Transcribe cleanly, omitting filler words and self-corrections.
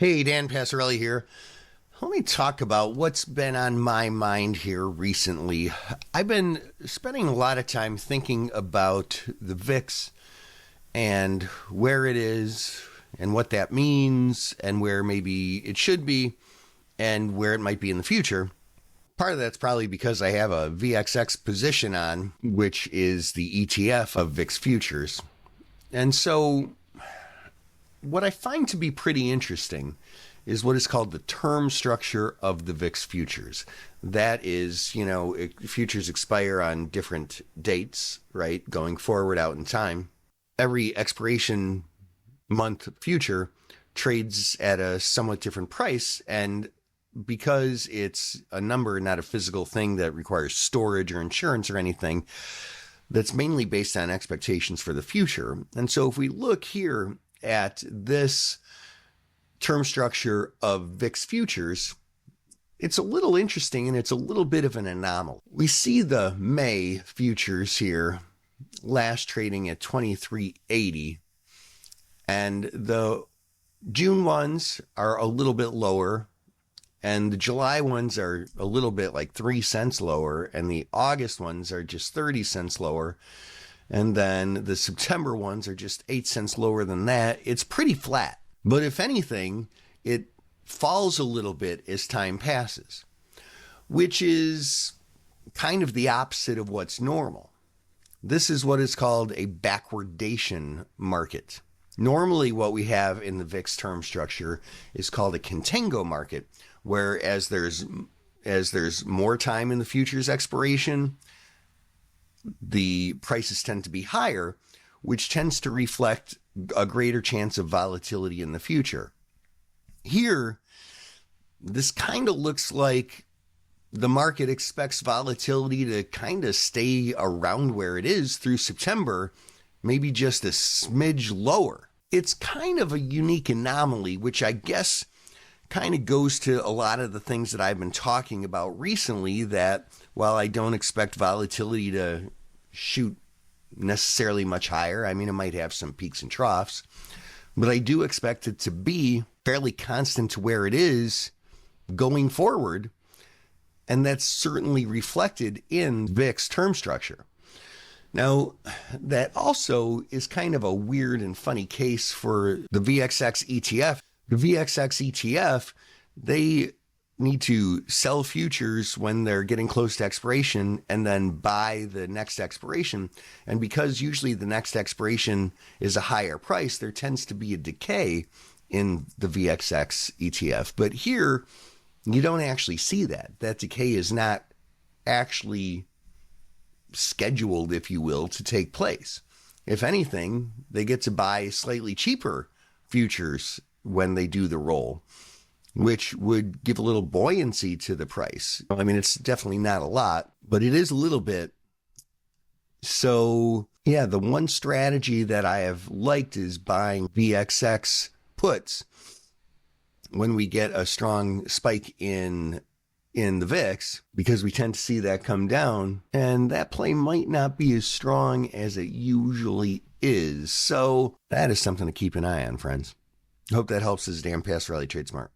Hey, Dan Passarelli here. Let me talk about what's been on my mind here recently. I've been spending a lot of time thinking about the VIX and where it is and what that means and where maybe it should be and where it might be in the future. Part of that's probably because I have a VXX position on, which is the ETF of VIX futures. And so what I find to be pretty interesting is what is called the term structure of the VIX futures. That is, futures expire on different dates, right? Going forward out in time. Every expiration month future trades at a somewhat different price. And because it's a number, not a physical thing that requires storage or insurance or anything, that's mainly based on expectations for the future. And so if we look here at this term structure of VIX futures, it's a little interesting and it's a little bit of an anomaly. We see the May futures here last trading at 23.80, and the June ones are a little bit lower, and the July ones are a little bit like 3 cents lower, and the August ones are just 30 cents lower. And then the September ones are just 8 cents lower than that. It's pretty flat. But if anything, it falls a little bit as time passes, which is kind of the opposite of what's normal. This is what is called a backwardation market. Normally what we have in the VIX term structure is called a contango market, where as there's more time in the futures expiration, the prices tend to be higher, which tends to reflect a greater chance of volatility in the future. Here, this kind of looks like the market expects volatility to kind of stay around where it is through September, maybe just a smidge lower. It's kind of a unique anomaly, which I guess kind of goes to a lot of the things that I've been talking about recently, that while I don't expect volatility to shoot necessarily much higher, I mean, it might have some peaks and troughs, but I do expect it to be fairly constant to where it is going forward. And that's certainly reflected in VIX term structure. Now, that also is kind of a weird and funny case for the VXX ETF. The VXX ETF, they need to sell futures when they're getting close to expiration and then buy the next expiration. And because usually the next expiration is a higher price, there tends to be a decay in the VXX ETF. But here, you don't actually see that. That decay is not actually scheduled, if you will, to take place. If anything, they get to buy slightly cheaper futures when they do the roll, which would give a little buoyancy to the price. I mean, it's definitely not a lot, but it is a little bit. So yeah, the one strategy that I have liked is buying VXX puts when we get a strong spike in the VIX, because we tend to see that come down, and that play might not be as strong as it usually is. So that is something to keep an eye on, friends. Hope that helps. This is Dan Passarelli, Trade Smart.